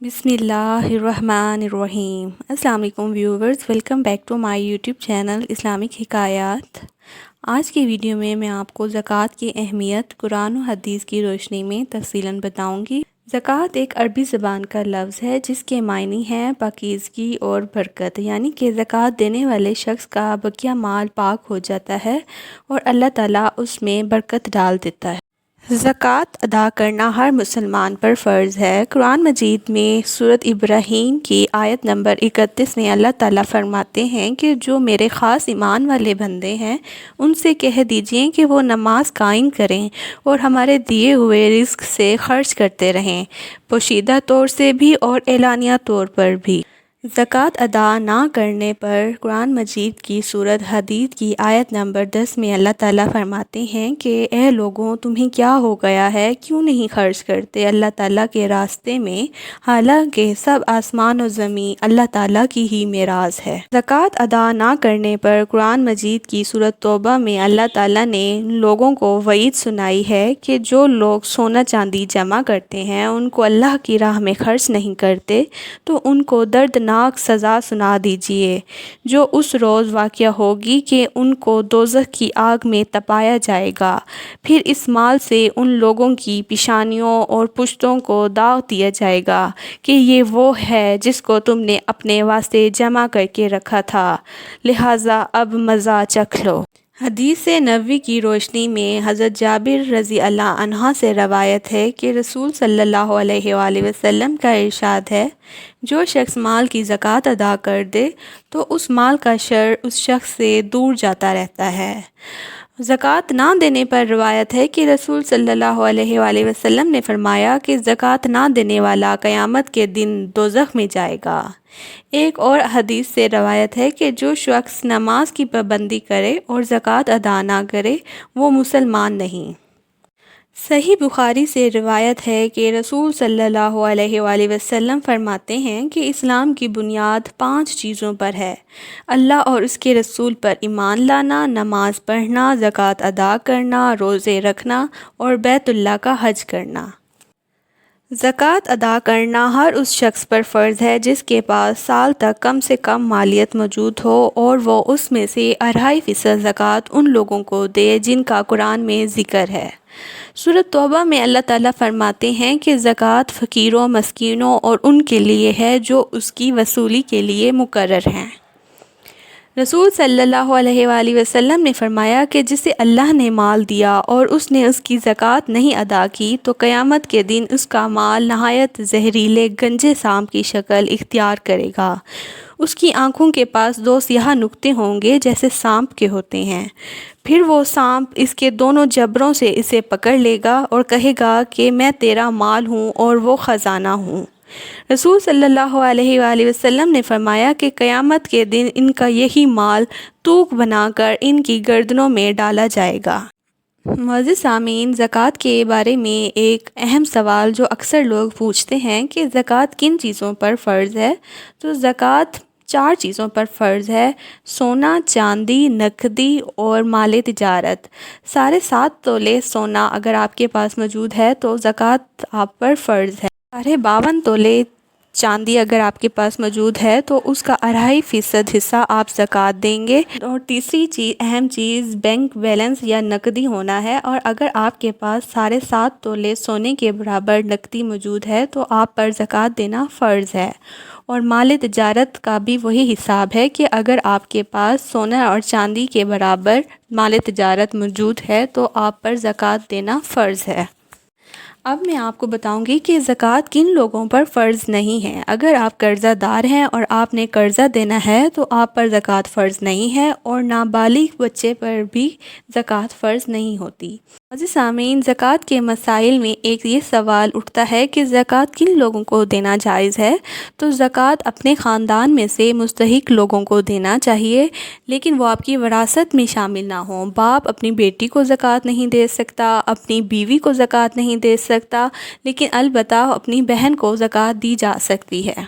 بسم اللہ الرحمن الرحیم۔ السلام علیکم viewers, welcome back to my YouTube channel Islamic حکایات۔ آج کی ویڈیو میں آپ کو زکوٰۃ کی اہمیت قرآن و حدیث کی روشنی میں تفصیلاً بتاؤں گی۔ زکوٰۃ ایک عربی زبان کا لفظ ہے جس کے معنی ہیں پاکیزگی اور برکت، یعنی کہ زکوٰۃ دینے والے شخص کا بقیہ مال پاک ہو جاتا ہے اور اللہ تعالیٰ اس میں برکت ڈال دیتا ہے۔ زکوٰۃ ادا کرنا ہر مسلمان پر فرض ہے۔ قرآن مجید میں سورۃ ابراہیم کی آیت نمبر 31 میں اللہ تعالیٰ فرماتے ہیں کہ جو میرے خاص ایمان والے بندے ہیں ان سے کہہ دیجئے کہ وہ نماز قائم کریں اور ہمارے دیے ہوئے رزق سے خرچ کرتے رہیں، پوشیدہ طور سے بھی اور اعلانیہ طور پر بھی۔ زکوٰۃ ادا نہ کرنے پر قرآن مجید کی سورۃ حدید کی آیت نمبر 10 میں اللہ تعالیٰ فرماتے ہیں کہ اے لوگوں، تمہیں کیا ہو گیا ہے، کیوں نہیں خرچ کرتے اللہ تعالیٰ کے راستے میں، حالانکہ سب آسمان و زمین اللہ تعالیٰ کی ہی میراث ہے۔ زکوٰۃ ادا نہ کرنے پر قرآن مجید کی سورۃ توبہ میں اللہ تعالیٰ نے لوگوں کو وعید سنائی ہے کہ جو لوگ سونا چاندی جمع کرتے ہیں ان کو اللہ کی راہ میں خرچ نہیں کرتے تو ان کو دردناک سزا سنا دیجیے، جو اس روز واقع ہوگی کہ ان کو دوزخ کی آگ میں تپایا جائے گا، پھر اس مال سے ان لوگوں کی پیشانیوں اور پشتوں کو داغ دیا جائے گا کہ یہ وہ ہے جس کو تم نے اپنے واسطے جمع کر کے رکھا تھا، لہٰذا اب مزہ چکھ لو۔ حدیث نبوی کی روشنی میں حضرت جابر رضی اللہ عنہ سے روایت ہے کہ رسول صلی اللہ علیہ وآلہ وسلم کا ارشاد ہے، جو شخص مال کی زکوٰۃ ادا کر دے تو اس مال کا شر اس شخص سے دور جاتا رہتا ہے۔ زکوٰۃ نہ دینے پر روایت ہے کہ رسول صلی اللہ علیہ وآلہ وسلم نے فرمایا کہ زکوٰۃ نہ دینے والا قیامت کے دن دوزخ میں جائے گا۔ ایک اور حدیث سے روایت ہے کہ جو شخص نماز کی پابندی کرے اور زکوٰۃ ادا نہ کرے وہ مسلمان نہیں۔ صحیح بخاری سے روایت ہے کہ رسول صلی اللہ علیہ وآلہ وسلم فرماتے ہیں کہ اسلام کی بنیاد 5 چیزوں پر ہے: اللہ اور اس کے رسول پر ایمان لانا، نماز پڑھنا، زکوٰۃ ادا کرنا، روزے رکھنا اور بیت اللہ کا حج کرنا۔ زکوٰۃ ادا کرنا ہر اس شخص پر فرض ہے جس کے پاس سال تک کم سے کم مالیت موجود ہو اور وہ اس میں سے 2.5% زکوٰۃ ان لوگوں کو دے جن کا قرآن میں ذکر ہے۔ سورۃ توبہ میں اللہ تعالیٰ فرماتے ہیں کہ زکوٰۃ فقیروں، مسکینوں اور ان کے لیے ہے جو اس کی وصولی کے لیے مقرر ہیں۔ رسول صلی اللہ علیہ وآلہ وسلم نے فرمایا کہ جسے اللہ نے مال دیا اور اس نے اس کی زکوٰۃ نہیں ادا کی تو قیامت کے دن اس کا مال نہایت زہریلے گنجے سانپ کی شکل اختیار کرے گا۔ اس کی آنکھوں کے پاس 2 سیاہ نقطے ہوں گے جیسے سانپ کے ہوتے ہیں، پھر وہ سانپ اس کے دونوں جبڑوں سے اسے پکڑ لے گا اور کہے گا کہ میں تیرا مال ہوں اور وہ خزانہ ہوں۔ رسول صلی اللہ علیہ وآلہ وسلم نے فرمایا کہ قیامت کے دن ان کا یہی مال توق بنا کر ان کی گردنوں میں ڈالا جائے گا۔ معزز سامعین، زکوٰۃ کے بارے میں ایک اہم سوال جو اکثر لوگ پوچھتے ہیں کہ زکوٰۃ کن چیزوں پر فرض ہے، تو زکوٰۃ 4 چیزوں پر فرض ہے: سونا، چاندی، نقدی اور مال تجارت۔ 7.5 تولے سونا اگر آپ کے پاس موجود ہے تو زکوٰۃ آپ پر فرض ہے۔ 52 تولے چاندی اگر آپ کے پاس موجود ہے تو اس کا 2.5% حصہ آپ زکوٰۃ دیں گے۔ اور تیسری اہم چیز بینک بیلنس یا نقدی ہونا ہے، اور اگر آپ کے پاس 7.5 تولے سونے کے برابر نقدی موجود ہے تو آپ پر زکوٰۃ دینا فرض ہے۔ اور مال تجارت کا بھی وہی حساب ہے کہ اگر آپ کے پاس سونا اور چاندی کے برابر مال تجارت موجود ہے تو آپ پر زکوٰۃ دینا فرض ہے۔ اب میں آپ کو بتاؤں گی کہ زکوٰۃ کن لوگوں پر فرض نہیں ہے۔ اگر آپ قرضہ دار ہیں اور آپ نے قرضہ دینا ہے تو آپ پر زکوٰۃ فرض نہیں ہے، اور نابالغ بچے پر بھی زکوٰۃ فرض نہیں ہوتی۔ عزیز سامعین، زکوٰۃ کے مسائل میں ایک یہ سوال اٹھتا ہے کہ زکوٰۃ کن لوگوں کو دینا جائز ہے، تو زکوٰۃ اپنے خاندان میں سے مستحق لوگوں کو دینا چاہیے، لیکن وہ آپ کی وراثت میں شامل نہ ہوں۔ باپ اپنی بیٹی کو زکوٰۃ نہیں دے سکتا، اپنی بیوی کو زکوٰۃ نہیں دے سکتا، لیکن البتہ اپنی بہن کو زکوٰۃ دی جا سکتی ہے۔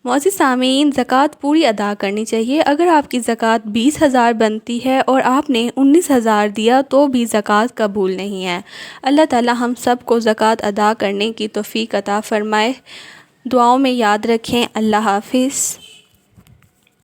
معزز سامعین، زکوٰۃ پوری ادا کرنی چاہیے۔ اگر آپ کی زکوٰۃ 20,000 بنتی ہے اور آپ نے 19,000 دیا تو بھی زکوٰۃ قبول نہیں ہے۔ اللہ تعالی ہم سب کو زکوٰۃ ادا کرنے کی توفیق عطا فرمائے۔ دعاؤں میں یاد رکھیں۔ اللہ حافظ۔